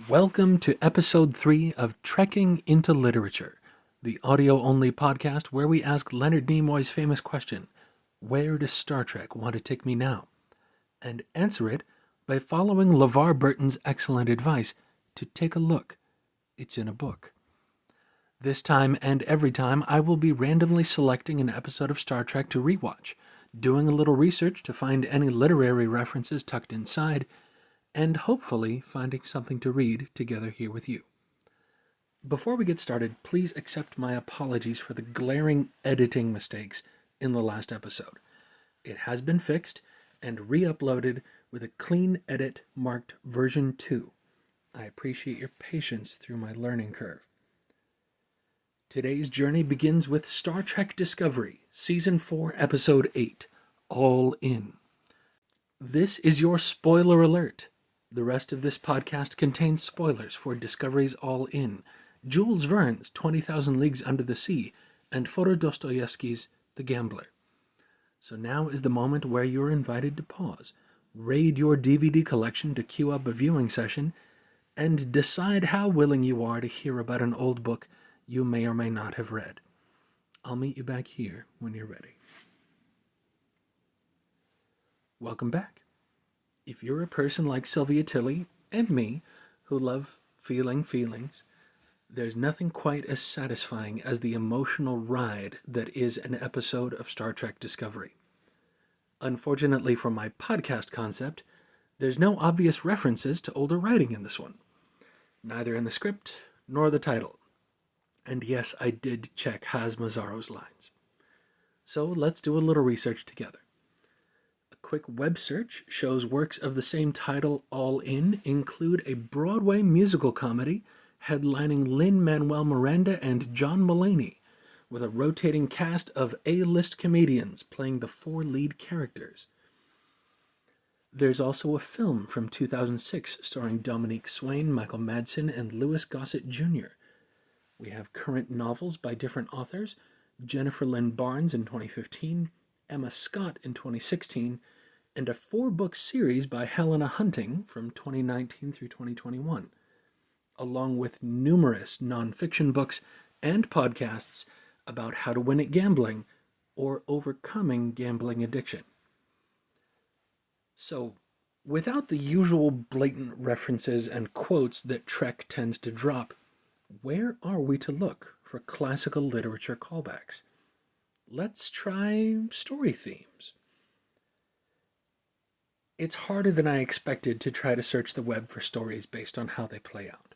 Welcome to episode 3 of Trekking into Literature, the audio-only podcast where we ask Leonard Nimoy's famous question, where does Star Trek want to take me now? And answer it by following LeVar Burton's excellent advice to take a look. It's in a book. This time and every time, I will be randomly selecting an episode of Star Trek to rewatch, doing a little research to find any literary references tucked inside, and hopefully finding something to read together here with you. Before we get started, please accept my apologies for the glaring editing mistakes in the last episode. It has been fixed and re-uploaded with a clean edit marked version 2. I appreciate your patience through my learning curve. Today's journey begins with Star Trek Discovery, Season 4, Episode 8, All In. This is your spoiler alert. The rest of this podcast contains spoilers for Discovery's All In, Jules Verne's 20,000 Leagues Under the Sea, and Fyodor Dostoyevsky's The Gambler. So now is the moment where you're invited to pause, raid your DVD collection to queue up a viewing session, and decide how willing you are to hear about an old book you may or may not have read. I'll meet you back here when you're ready. Welcome back. If you're a person like Sylvia Tilley and me, who love feeling feelings, there's nothing quite as satisfying as the emotional ride that is an episode of Star Trek Discovery. Unfortunately for my podcast concept, there's no obvious references to older writing in this one, neither in the script nor the title. And yes, I did check Haz Mazzaro's lines. So let's do a little research together. A quick web search shows works of the same title, All In, include a Broadway musical comedy headlining Lin-Manuel Miranda and John Mulaney, with a rotating cast of A-list comedians playing the 4 lead characters. There's also a film from 2006 starring Dominique Swain, Michael Madsen, and Louis Gossett Jr. We have current novels by different authors, Jennifer Lynn Barnes in 2015, Emma Scott in 2016, and a 4-book series by Helena Hunting from 2019 through 2021, along with numerous nonfiction books and podcasts about how to win at gambling or overcoming gambling addiction. So, without the usual blatant references and quotes that Trek tends to drop, where are we to look for classical literature callbacks? Let's try story themes. It's harder than I expected to try to search the web for stories based on how they play out.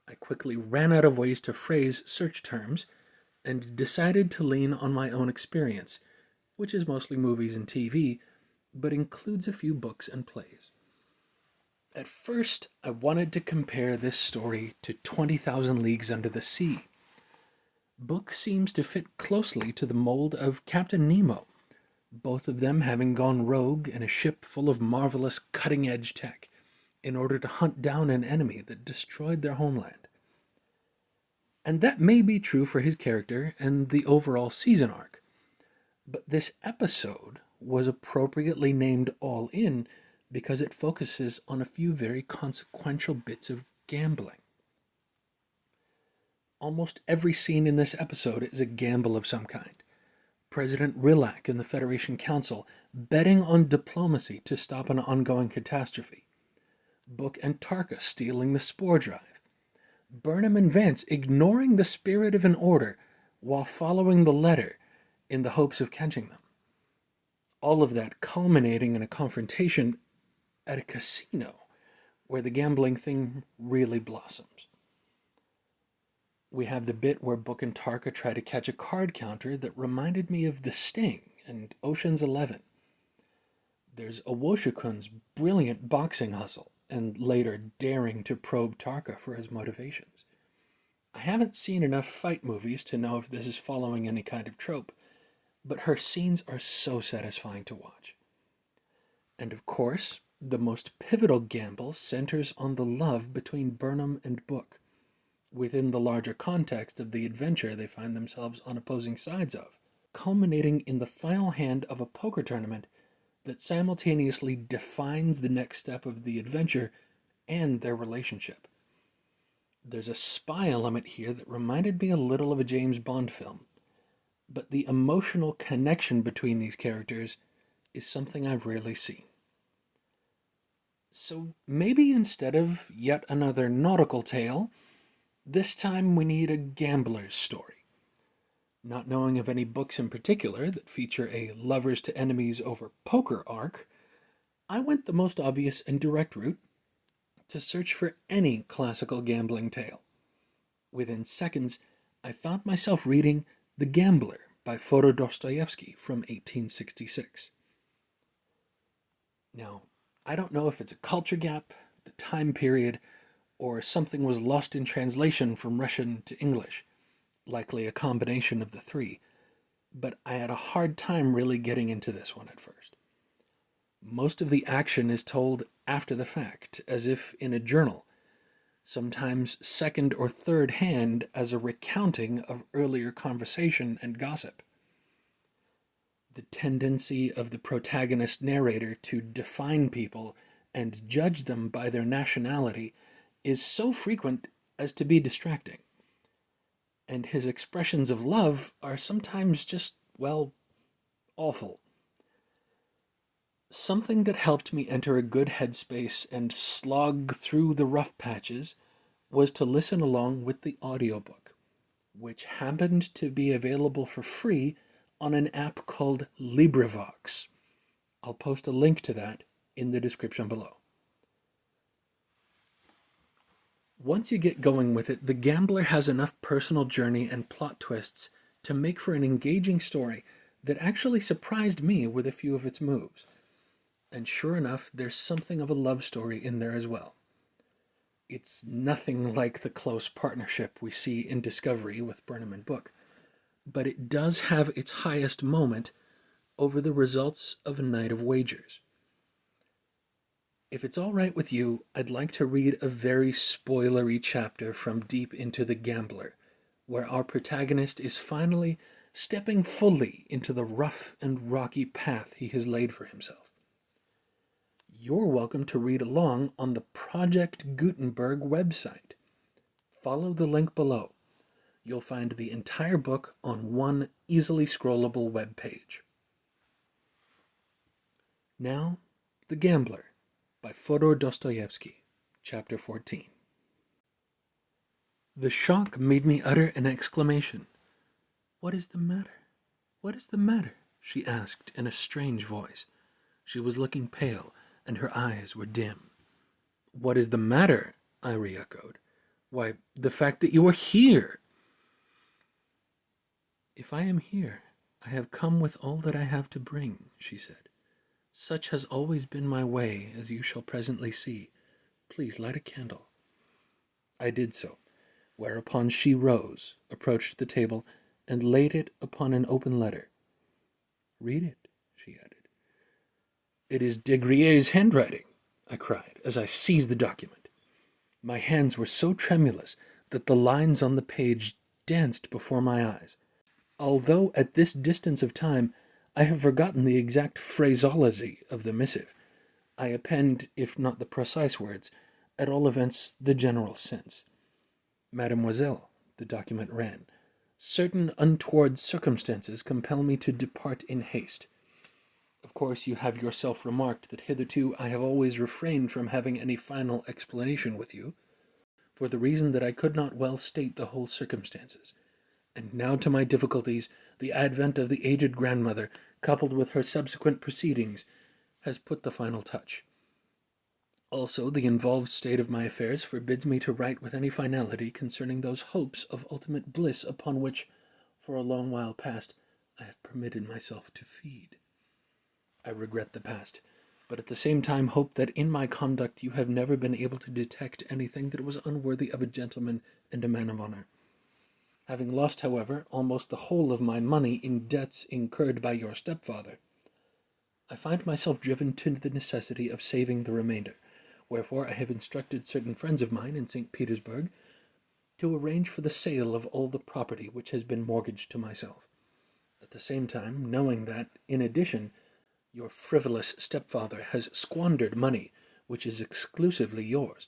I quickly ran out of ways to phrase search terms and decided to lean on my own experience, which is mostly movies and TV, but includes a few books and plays. At first, I wanted to compare this story to 20,000 Leagues Under the Sea. Book seems to fit closely to the mold of Captain Nemo, both of them having gone rogue in a ship full of marvelous cutting-edge tech in order to hunt down an enemy that destroyed their homeland. And that may be true for his character and the overall season arc, but this episode was appropriately named All In because it focuses on a few very consequential bits of gambling. Almost every scene in this episode is a gamble of some kind. President Rilak and the Federation Council betting on diplomacy to stop an ongoing catastrophe. Book and Tarka stealing the spore drive. Burnham and Vance ignoring the spirit of an order while following the letter in the hopes of catching them. All of that culminating in a confrontation at a casino where the gambling thing really blossoms. We have the bit where Book and Tarka try to catch a card counter that reminded me of The Sting and Ocean's 11. There's Owoshikun's brilliant boxing hustle and later daring to probe Tarka for his motivations. I haven't seen enough fight movies to know if this is following any kind of trope, but her scenes are so satisfying to watch. And of course, the most pivotal gamble centers on the love between Burnham and Book, within the larger context of the adventure they find themselves on opposing sides of, culminating in the final hand of a poker tournament that simultaneously defines the next step of the adventure and their relationship. There's a spy element here that reminded me a little of a James Bond film, but the emotional connection between these characters is something I've rarely seen. So maybe instead of yet another nautical tale, this time we need a gambler's story. Not knowing of any books in particular that feature a lovers to enemies over poker arc, I went the most obvious and direct route to search for any classical gambling tale. Within seconds, I found myself reading The Gambler by Fyodor Dostoyevsky from 1866. Now, I don't know if it's a culture gap, the time period, or something was lost in translation from Russian to English, likely a combination of the three, but I had a hard time really getting into this one at first. Most of the action is told after the fact, as if in a journal, sometimes second or third hand as a recounting of earlier conversation and gossip. The tendency of the protagonist narrator to define people and judge them by their nationality is so frequent as to be distracting. And his expressions of love are sometimes just, well, awful. Something that helped me enter a good headspace and slog through the rough patches was to listen along with the audiobook, which happened to be available for free on an app called LibriVox. I'll post a link to that in the description below. Once you get going with it, The Gambler has enough personal journey and plot twists to make for an engaging story that actually surprised me with a few of its moves. And sure enough, there's something of a love story in there as well. It's nothing like the close partnership we see in Discovery with Burnham and Book, but it does have its highest moment over the results of a night of wagers. If it's all right with you, I'd like to read a very spoilery chapter from deep into The Gambler, where our protagonist is finally stepping fully into the rough and rocky path he has laid for himself. You're welcome to read along on the Project Gutenberg website. Follow the link below. You'll find the entire book on one easily scrollable web page. Now, The Gambler by Fyodor Dostoyevsky, Chapter 14. The shock made me utter an exclamation. "What is the matter? What is the matter?" she asked in a strange voice. She was looking pale, and her eyes were dim. "What is the matter?" I re-echoed. "Why, the fact that you are here." "If I am here, I have come with all that I have to bring," she said. "Such has always been my way, as you shall presently see. Please light a candle." I did so, whereupon she rose, approached the table, and laid it upon an open letter. "Read it," she added. "It is De Grier's handwriting," I cried, as I seized the document. My hands were so tremulous that the lines on the page danced before my eyes. Although at this distance of time I have forgotten the exact phraseology of the missive, I append, if not the precise words, at all events the general sense. "Mademoiselle," the document ran, "certain untoward circumstances compel me to depart in haste. Of course, you have yourself remarked that hitherto I have always refrained from having any final explanation with you, for the reason that I could not well state the whole circumstances. And now to my difficulties, the advent of the aged grandmother, coupled with her subsequent proceedings, has put the final touch. Also, the involved state of my affairs forbids me to write with any finality concerning those hopes of ultimate bliss upon which, for a long while past, I have permitted myself to feed. I regret the past, but at the same time hope that in my conduct you have never been able to detect anything that was unworthy of a gentleman and a man of honor. Having lost, however, almost the whole of my money in debts incurred by your stepfather, I find myself driven to the necessity of saving the remainder, wherefore I have instructed certain friends of mine in St. Petersburg to arrange for the sale of all the property which has been mortgaged to myself. At the same time, knowing that, in addition, your frivolous stepfather has squandered money which is exclusively yours,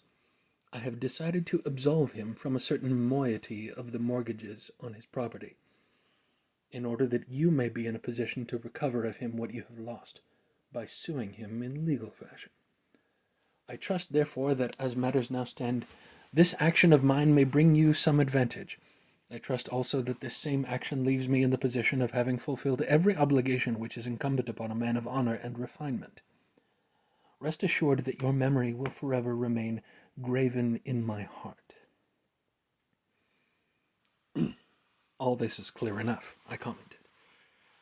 I have decided to absolve him from a certain moiety of the mortgages on his property, in order that you may be in a position to recover of him what you have lost, by suing him in legal fashion. I trust, therefore, that as matters now stand, this action of mine may bring you some advantage. I trust also that this same action leaves me in the position of having fulfilled every obligation which is incumbent upon a man of honor and refinement. Rest assured that your memory will forever remain graven in my heart. All this is clear enough, I commented.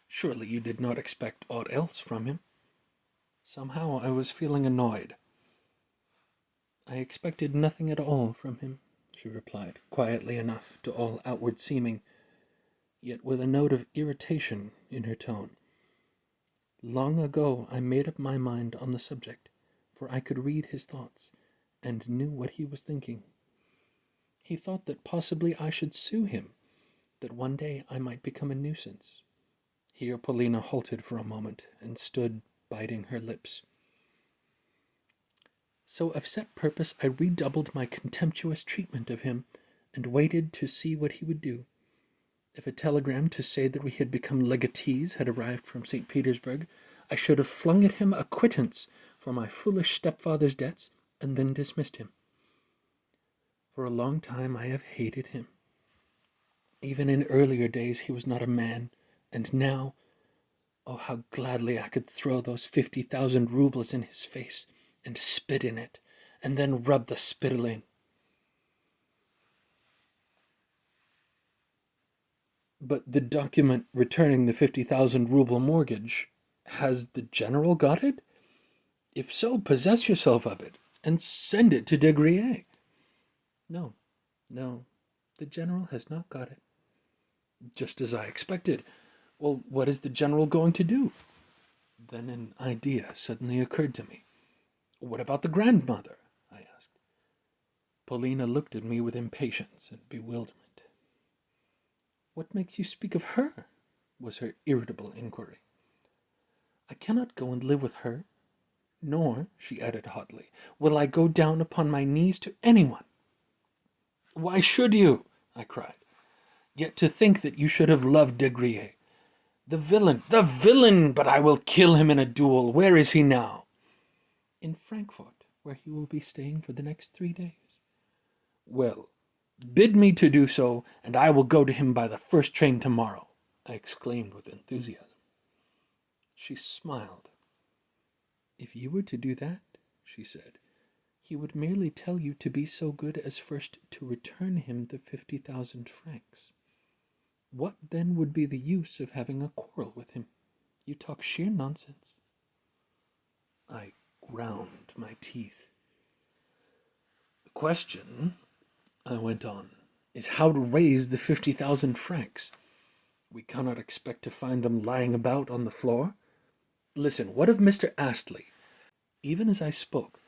Surely you did not expect aught else from him? Somehow I was feeling annoyed. I expected nothing at all from him, she replied, quietly enough to all outward seeming, yet with a note of irritation in her tone. Long ago I made up my mind on the subject, for I could read his thoughts, and knew what he was thinking. He thought that possibly I should sue him, that one day I might become a nuisance. Here Paulina halted for a moment, and stood biting her lips. So of set purpose I redoubled my contemptuous treatment of him, and waited to see what he would do. If a telegram to say that we had become legatees had arrived from St. Petersburg, I should have flung at him a quittance for my foolish stepfather's debts, and then dismissed him. For a long time I have hated him. Even in earlier days he was not a man, and now, oh, how gladly I could throw those 50,000 roubles in his face, and spit in it, and then rub the spittle in. But the document returning the 50,000 ruble mortgage, has the general got it? If so, possess yourself of it, and send it to De Griers. No, the general has not got it. Just as I expected. Well, what is the general going to do? Then an idea suddenly occurred to me. What about the grandmother? I asked. Paulina looked at me with impatience and bewilderment. What makes you speak of her? Was her irritable inquiry. I cannot go and live with her, nor, she added hotly, will I go down upon my knees to anyone. Why should you? I cried. Yet to think that you should have loved De Griers. The villain, but I will kill him in a duel. Where is he now? In Frankfurt, where he will be staying for the next 3 days. Well, bid me to do so, and I will go to him by the first train tomorrow, I exclaimed with enthusiasm. She smiled. If you were to do that, she said, he would merely tell you to be so good as first to return him the 50,000 francs. What then would be the use of having a quarrel with him? You talk sheer nonsense. I ground my teeth. The question, I went on, is how to raise the 50,000 francs. We cannot expect to find them lying about on the floor. Listen, what of Mr. Astley? Even as I spoke,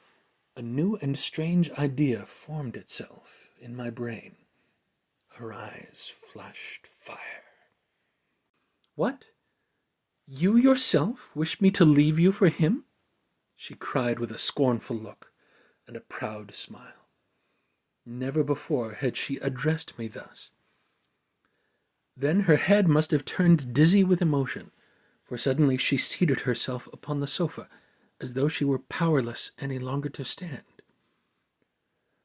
a new and strange idea formed itself in my brain. Her eyes flashed fire. What? You yourself wish me to leave you for him? She cried with a scornful look and a proud smile. Never before had she addressed me thus. Then her head must have turned dizzy with emotion, for suddenly she seated herself upon the sofa, as though she were powerless any longer to stand.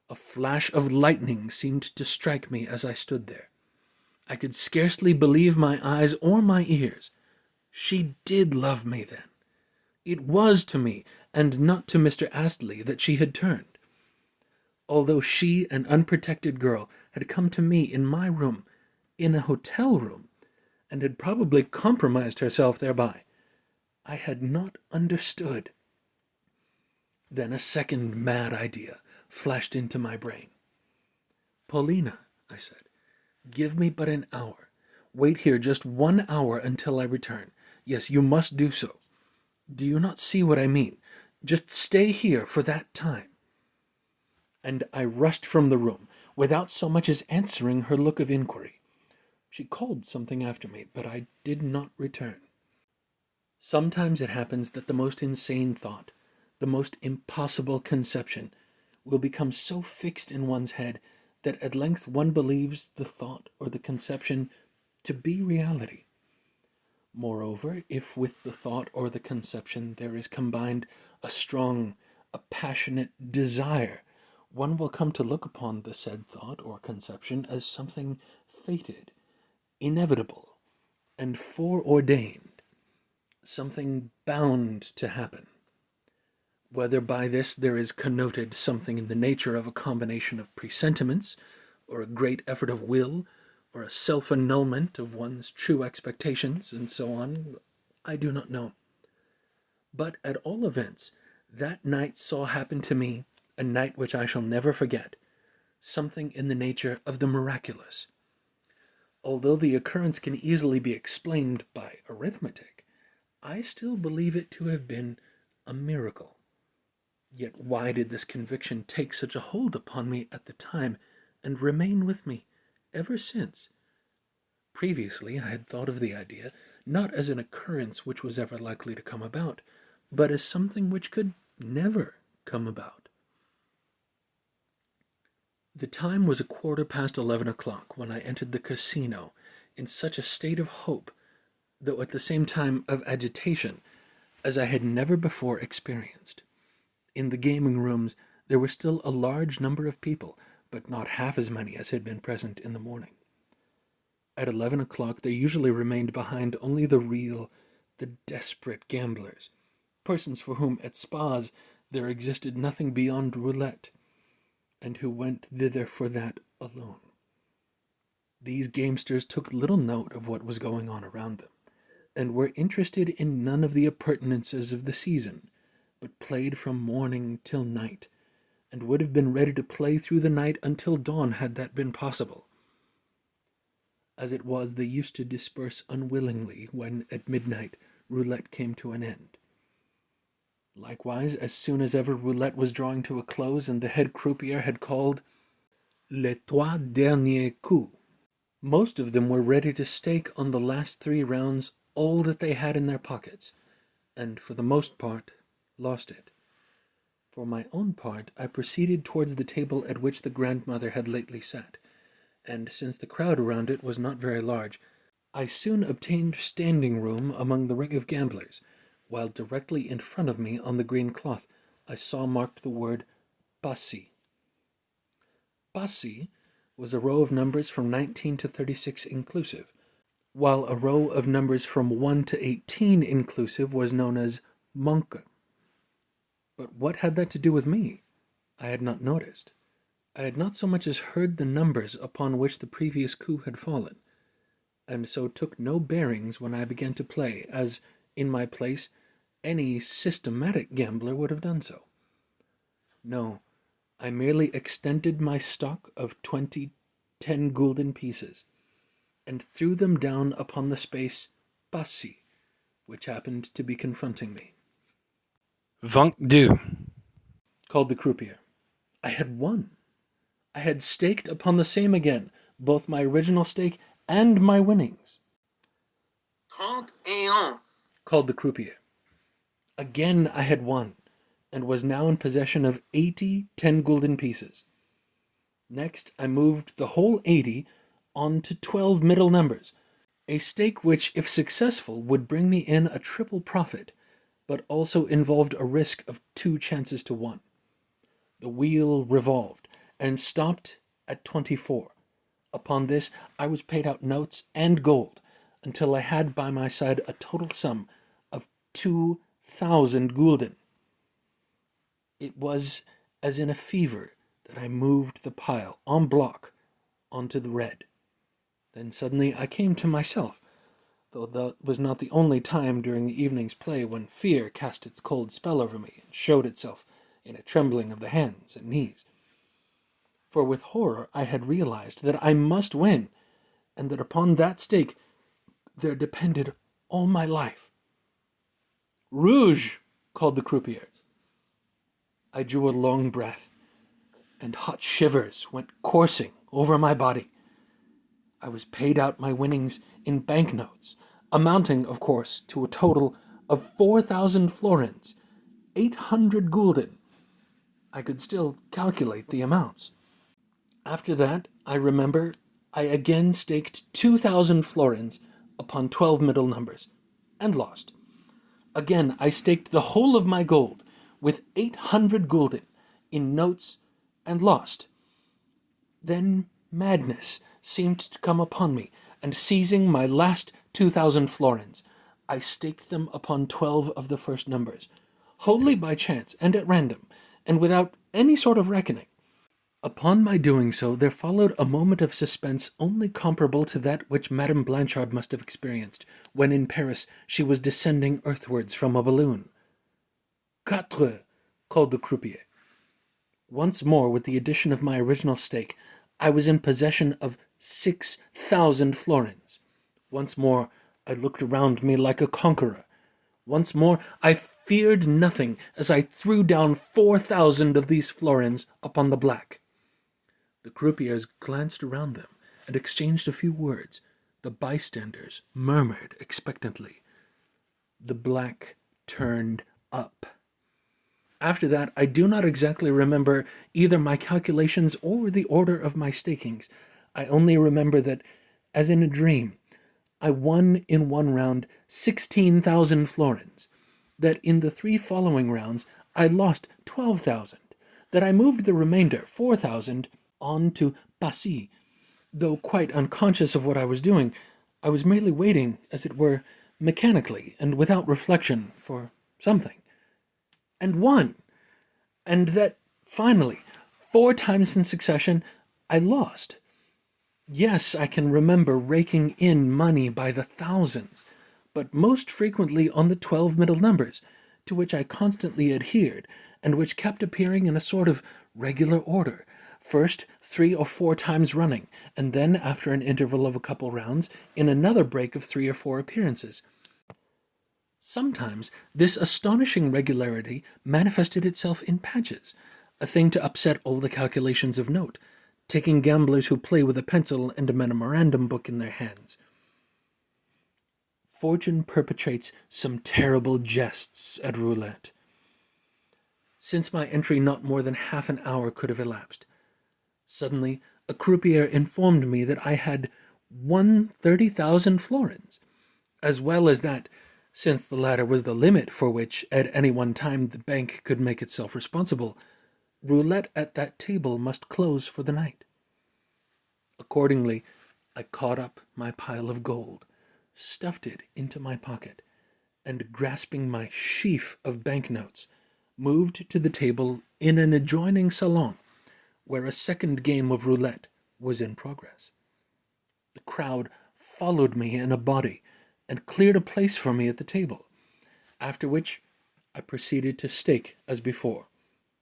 A flash of lightning seemed to strike me as I stood there. I could scarcely believe my eyes or my ears. She did love me then. It was to me, and not to Mr. Astley, that she had turned. Although she, an unprotected girl, had come to me in my room, in a hotel room, and had probably compromised herself thereby, I had not understood. Then a second mad idea flashed into my brain. Paulina, I said, give me but an hour. Wait here just 1 hour until I return. Yes, you must do so. Do you not see what I mean? Just stay here for that time. And I rushed from the room, without so much as answering her look of inquiry. She called something after me, but I did not return. Sometimes it happens that the most insane thought, the most impossible conception, will become so fixed in one's head that at length one believes the thought or the conception to be reality. Moreover, if with the thought or the conception there is combined a strong, a passionate desire, one will come to look upon the said thought or conception as something fated, inevitable, and foreordained, something bound to happen. Whether by this there is connoted something in the nature of a combination of presentiments, or a great effort of will, or a self-annulment of one's true expectations, and so on, I do not know. But at all events, that night saw happen to me, a night which I shall never forget, something in the nature of the miraculous. Although the occurrence can easily be explained by arithmetic, I still believe it to have been a miracle. Yet why did this conviction take such a hold upon me at the time and remain with me ever since? Previously I had thought of the idea not as an occurrence which was ever likely to come about, but as something which could never come about. The time was 11:15 when I entered the casino in such a state of hope, though at the same time of agitation, as I had never before experienced. In the gaming rooms there were still a large number of people, but not half as many as had been present in the morning. At 11 o'clock there usually remained behind only the real, the desperate gamblers, persons for whom at spas there existed nothing beyond roulette, and who went thither for that alone. These gamesters took little note of what was going on around them, and were interested in none of the appurtenances of the season, but played from morning till night, and would have been ready to play through the night until dawn had that been possible. As it was, they used to disperse unwillingly when, at midnight, roulette came to an end. Likewise, as soon as ever roulette was drawing to a close and the head croupier had called les 3 derniers coups, most of them were ready to stake on the last 3 rounds all that they had in their pockets, and for the most part lost it. For my own part, I proceeded towards the table at which the grandmother had lately sat, and since the crowd around it was not very large, I soon obtained standing room among the ring of gamblers, while directly in front of me on the green cloth I saw marked the word Passy. Passy was a row of numbers from 19 to 36 inclusive, while a row of numbers from 1 to 18 inclusive was known as Manque. But what had that to do with me? I had not noticed. I had not so much as heard the numbers upon which the previous coup had fallen, and so took no bearings when I began to play, as, in my place, any systematic gambler would have done so. No, I merely extended my stock of 20 10-gulden pieces, and threw them down upon the space Passy, which happened to be confronting me. 22, Called the croupier. I had won. I had staked upon the same again, both my original stake and my winnings. 31, called the croupier. Again I had won, and was now in possession of 80 10-gulden pieces. Next I moved the whole 80 on to 12 middle numbers, a stake which, if successful, would bring me in a triple profit, but also involved a risk of 2 chances to 1. The wheel revolved, and stopped at 24. Upon this I was paid out notes and gold, until I had by my side a total sum of 2,000 gulden. It was as in a fever that I moved the pile en bloc onto the red. Then suddenly I came to myself, though that was not the only time during the evening's play when fear cast its cold spell over me and showed itself in a trembling of the hands and knees. For with horror I had realized that I must win, and that upon that stake there depended all my life. Rouge! Called the croupier. I drew a long breath, and hot shivers went coursing over my body. I was paid out my winnings in banknotes, amounting, of course, to a total of 4,000 florins, 800 gulden. I could still calculate the amounts. After that, I remember I again staked 2,000 florins upon 12 middle numbers, and lost. Again, I staked the whole of my gold, with 800 gulden, in notes, and lost. Then madness seemed to come upon me, and seizing my last 2,000 florins, I staked them upon 12 of the first numbers, wholly by chance and at random, and without any sort of reckoning. Upon my doing so, there followed a moment of suspense only comparable to that which Madame Blanchard must have experienced when in Paris she was descending earthwards from a balloon. Quatre, called the croupier. Once more, with the addition of my original stake, I was in possession of 6,000 florins. Once more, I looked around me like a conqueror. Once more, I feared nothing as I threw down 4,000 of these florins upon the black. The croupiers glanced around them and exchanged a few words. The bystanders murmured expectantly. The black turned up. After that, I do not exactly remember either my calculations or the order of my stakings. I only remember that, as in a dream, I won in one round 16,000 florins, that in the 3 following rounds I lost 12,000, that I moved the remainder, 4,000, on to Passy. Though quite unconscious of what I was doing, I was merely waiting, as it were, mechanically and without reflection for something. And won! And that, finally, 4 times in succession, I lost. Yes, I can remember raking in money by the thousands, but most frequently on the 12 middle numbers, to which I constantly adhered, and which kept appearing in a sort of regular order, first 3 or 4 times running, and then, after an interval of a couple rounds, in another break of 3 or 4 appearances. Sometimes this astonishing regularity manifested itself in patches, a thing to upset all the calculations of note, taking gamblers who play with a pencil and a memorandum book in their hands. Fortune perpetrates some terrible jests at roulette. Since my entry, not more than half an hour could have elapsed. Suddenly, a croupier informed me that I had won 30,000 florins, as well as that, since the latter was the limit for which, at any one time, the bank could make itself responsible, roulette at that table must close for the night. Accordingly, I caught up my pile of gold, stuffed it into my pocket, and grasping my sheaf of banknotes, moved to the table in an adjoining salon, where a second game of roulette was in progress. The crowd followed me in a body and cleared a place for me at the table, after which I proceeded to stake as before,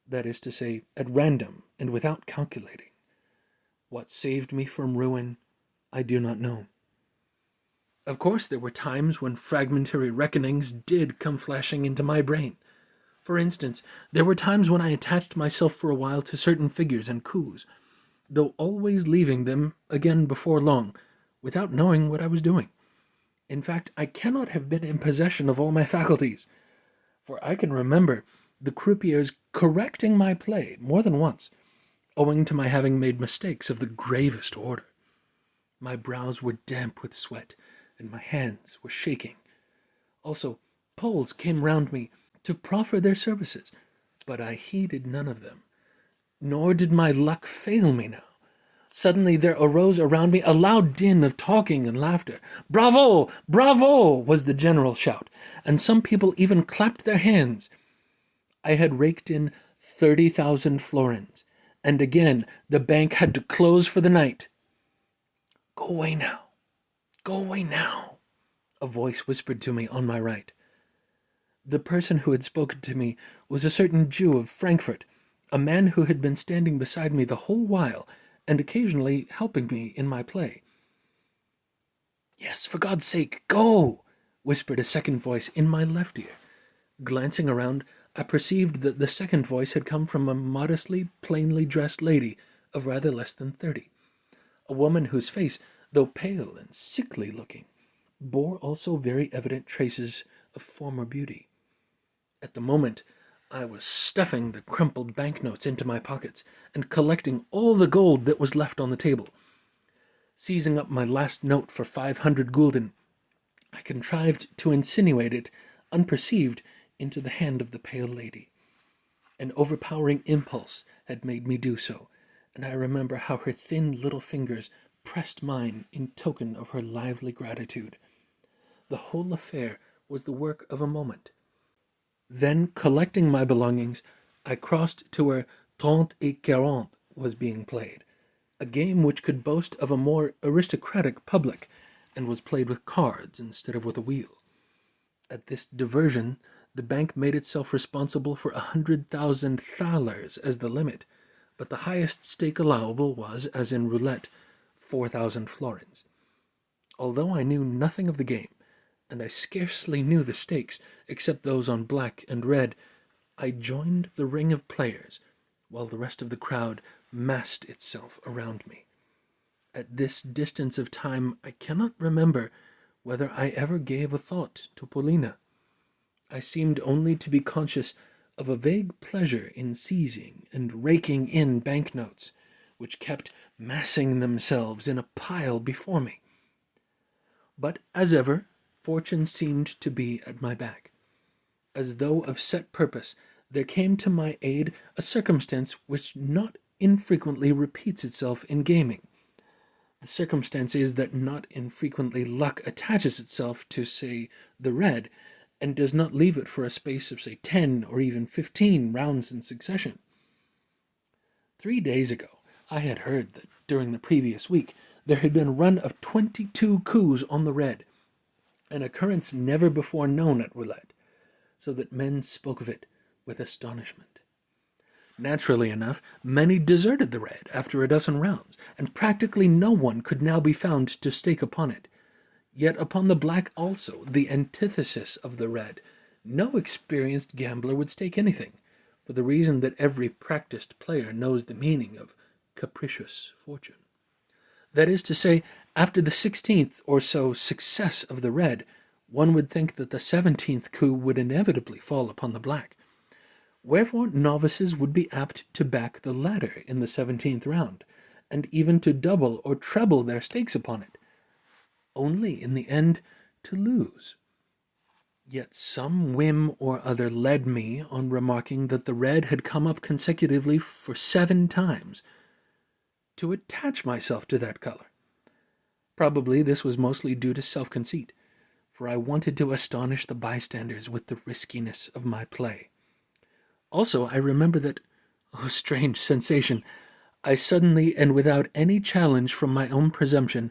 that is to say, at random and without calculating. What saved me from ruin, I do not know. Of course, there were times when fragmentary reckonings did come flashing into my brain. For instance, there were times when I attached myself for a while to certain figures and coups, though always leaving them again before long, without knowing what I was doing. In fact, I cannot have been in possession of all my faculties, for I can remember the croupiers correcting my play more than once, owing to my having made mistakes of the gravest order. My brows were damp with sweat, and my hands were shaking. Also, Poles came round me to proffer their services, but I heeded none of them. Nor did my luck fail me now. Suddenly there arose around me a loud din of talking and laughter. "Bravo! Bravo!" was the general shout, and some people even clapped their hands. I had raked in 30,000 florins, and again the bank had to close for the night. "Go away now! Go away now!" a voice whispered to me on my right. The person who had spoken to me was a certain Jew of Frankfurt, a man who had been standing beside me the whole while, and occasionally helping me in my play. "Yes, for God's sake, go!" whispered a second voice in my left ear. Glancing around, I perceived that the second voice had come from a modestly, plainly dressed lady of rather less than 30, a woman whose face, though pale and sickly looking, bore also very evident traces of former beauty. At the moment, I was stuffing the crumpled banknotes into my pockets and collecting all the gold that was left on the table. Seizing up my last note for 500 gulden, I contrived to insinuate it, unperceived, into the hand of the pale lady. An overpowering impulse had made me do so, and I remember how her thin little fingers pressed mine in token of her lively gratitude. The whole affair was the work of a moment. Then, collecting my belongings, I crossed to where Trente et Quarante was being played, a game which could boast of a more aristocratic public, and was played with cards instead of with a wheel. At this diversion, the bank made itself responsible for 100,000 thalers as the limit, but the highest stake allowable was, as in roulette, 4,000 florins. Although I knew nothing of the game, and I scarcely knew the stakes except those on black and red, I joined the ring of players, while the rest of the crowd massed itself around me. At this distance of time, I cannot remember whether I ever gave a thought to Paulina. I seemed only to be conscious of a vague pleasure in seizing and raking in banknotes, which kept massing themselves in a pile before me. But, as ever, fortune seemed to be at my back. As though of set purpose, there came to my aid a circumstance which not infrequently repeats itself in gaming. The circumstance is that not infrequently luck attaches itself to, say, the red, and does not leave it for a space of, say, 10 or even 15 rounds in succession. 3 days ago, I had heard that during the previous week there had been a run of 22 coups on the red, an occurrence never before known at roulette, so that men spoke of it with astonishment. Naturally enough, many deserted the red after a dozen rounds, and practically no one could now be found to stake upon it. Yet upon the black also, the antithesis of the red, no experienced gambler would stake anything, for the reason that every practiced player knows the meaning of capricious fortune. That is to say, after the 16th or so success of the red, one would think that the 17th coup would inevitably fall upon the black. Wherefore novices would be apt to back the latter in the 17th round, and even to double or treble their stakes upon it, only in the end to lose. Yet some whim or other led me, on remarking that the red had come up consecutively for 7 times, to attach myself to that color. Probably this was mostly due to self-conceit, for I wanted to astonish the bystanders with the riskiness of my play. Also, I remember that, oh strange sensation, I suddenly, and without any challenge from my own presumption,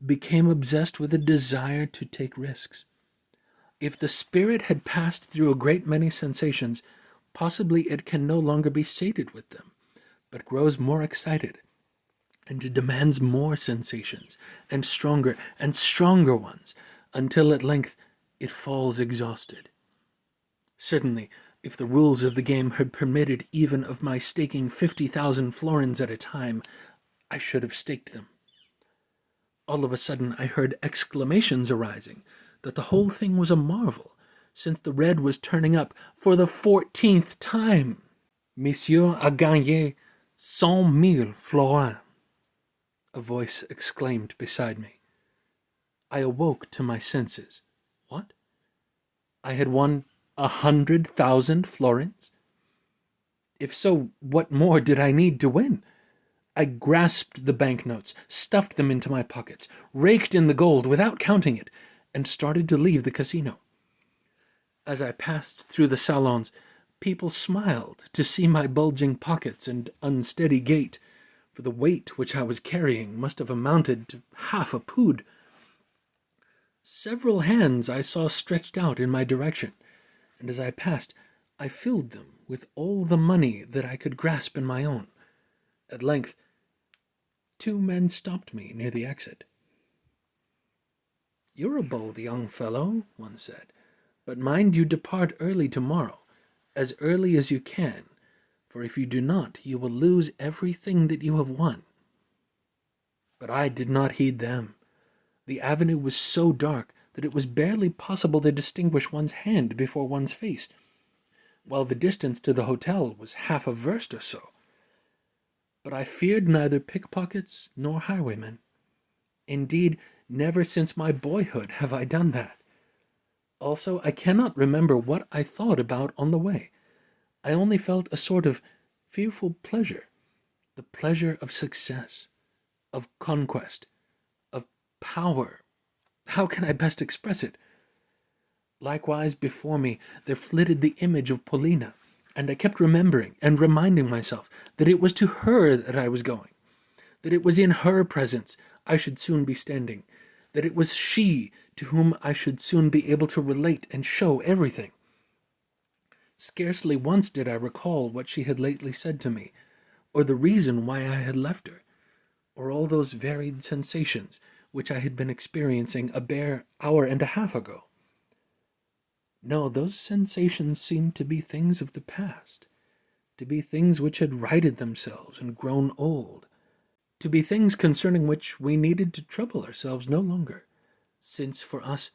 became obsessed with a desire to take risks. If the spirit had passed through a great many sensations, possibly it can no longer be sated with them, but grows more excited, and demands more sensations, and stronger ones, until at length it falls exhausted. Certainly, if the rules of the game had permitted even of my staking 50,000 florins at a time, I should have staked them. All of a sudden I heard exclamations arising that the whole thing was a marvel, since the red was turning up for the 14th time. Monsieur a gagné 100,000 florins, a voice exclaimed beside me. I awoke to my senses. What? I had won 100,000 florins? If so, what more did I need to win? I grasped the banknotes, stuffed them into my pockets, raked in the gold without counting it, and started to leave the casino. As I passed through the salons, people smiled to see my bulging pockets and unsteady gait, for the weight which I was carrying must have amounted to half a pood. Several hands I saw stretched out in my direction, and as I passed, I filled them with all the money that I could grasp in my own. At length, 2 men stopped me near the exit. "You're a bold young fellow," one said, "but mind you depart early tomorrow, as early as you can, for if you do not, you will lose everything that you have won." But I did not heed them. The avenue was so dark that it was barely possible to distinguish one's hand before one's face. while the distance to the hotel was half a verst or so. But I feared neither pickpockets nor highwaymen. Indeed, never since my boyhood have I done that. Also, I cannot remember what I thought about on the way. I only felt a sort of fearful pleasure, the pleasure of success, of conquest, of power. How can I best express it? Likewise, before me there flitted the image of Paulina, and I kept remembering and reminding myself that it was to her that I was going, that it was in her presence I should soon be standing, that it was she to whom I should soon be able to relate and show everything. Scarcely once did I recall what she had lately said to me, or the reason why I had left her, or all those varied sensations which I had been experiencing a bare hour and a half ago. No, those sensations seemed to be things of the past, to be things which had righted themselves and grown old, to be things concerning which we needed to trouble ourselves no longer, since for us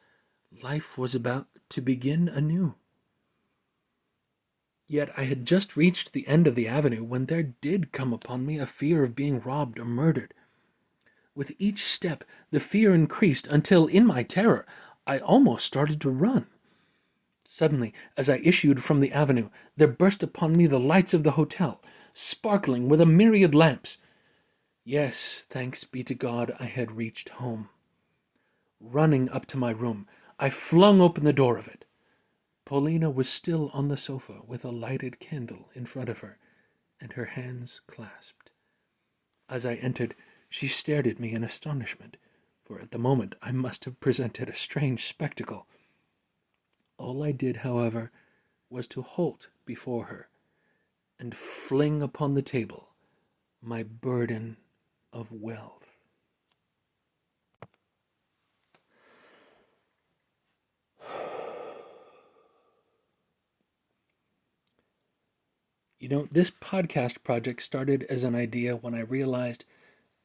life was about to begin anew. Yet I had just reached the end of the avenue when there did come upon me a fear of being robbed or murdered. With each step the fear increased until, in my terror, I almost started to run. Suddenly, as I issued from the avenue, there burst upon me the lights of the hotel, sparkling with a myriad lamps. Yes, thanks be to God, I had reached home. Running up to my room, I flung open the door of it. Paulina was still on the sofa with a lighted candle in front of her, and her hands clasped. As I entered, she stared at me in astonishment, for at the moment I must have presented a strange spectacle. All I did, however, was to halt before her and fling upon the table my burden of wealth. You know, this podcast project started as an idea when I realized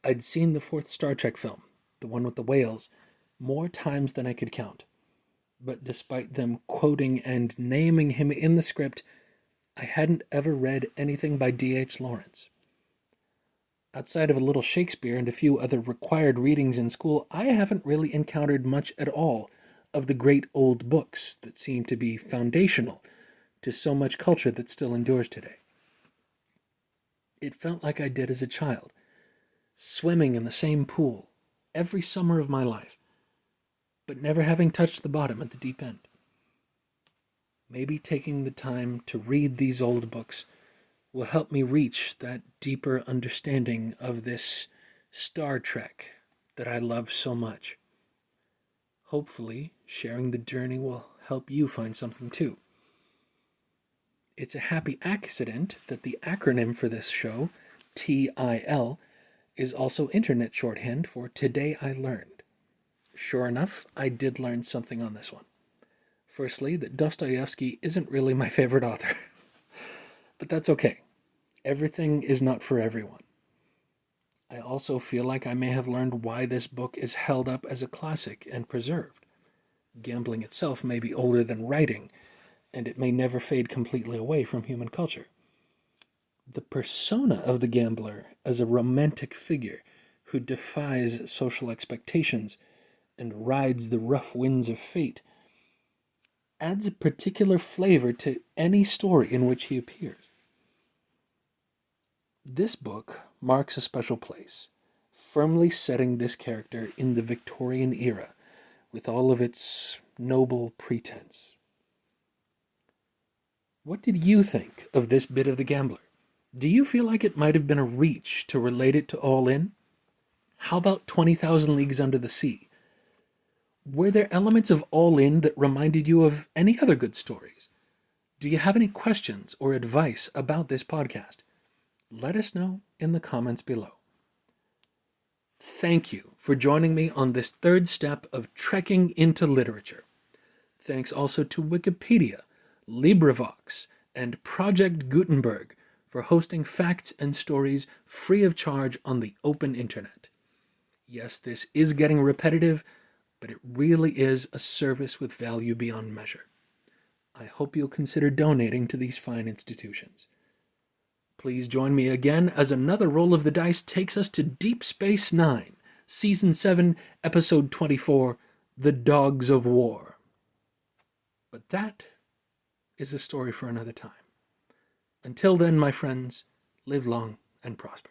I'd seen the fourth Star Trek film, the one with the whales, more times than I could count. But despite them quoting and naming him in the script, I hadn't ever read anything by D.H. Lawrence. Outside of a little Shakespeare and a few other required readings in school, I haven't really encountered much at all of the great old books that seem to be foundational to so much culture that still endures today. It felt like I did as a child, swimming in the same pool every summer of my life, but never having touched the bottom at the deep end. Maybe taking the time to read these old books will help me reach that deeper understanding of this Star Trek that I love so much. Hopefully, sharing the journey will help you find something too. It's a happy accident that the acronym for this show, TIL, is also internet shorthand for Today I Learned. Sure enough, I did learn something on this one. Firstly, that Dostoyevsky isn't really my favorite author. But that's okay. Everything is not for everyone. I also feel like I may have learned why this book is held up as a classic and preserved. Gambling itself may be older than writing, and it may never fade completely away from human culture. The persona of the gambler as a romantic figure who defies social expectations and rides the rough winds of fate adds a particular flavor to any story in which he appears. This book marks a special place, firmly setting this character in the Victorian era with all of its noble pretense. What did you think of this bit of The Gambler? Do you feel like it might have been a reach to relate it to All In? How about 20,000 Leagues Under the Sea? Were there elements of All In that reminded you of any other good stories? Do you have any questions or advice about this podcast? Let us know in the comments below. Thank you for joining me on this third step of trekking into literature. Thanks also to Wikipedia, LibriVox, and Project Gutenberg for hosting facts and stories free of charge on the open internet. Yes, this is getting repetitive, but it really is a service with value beyond measure. I hope you'll consider donating to these fine institutions. Please join me again as another roll of the dice takes us to Deep Space Nine, Season 7, Episode 24, The Dogs of War. But that is a story for another time. Until then, my friends, live long and prosper.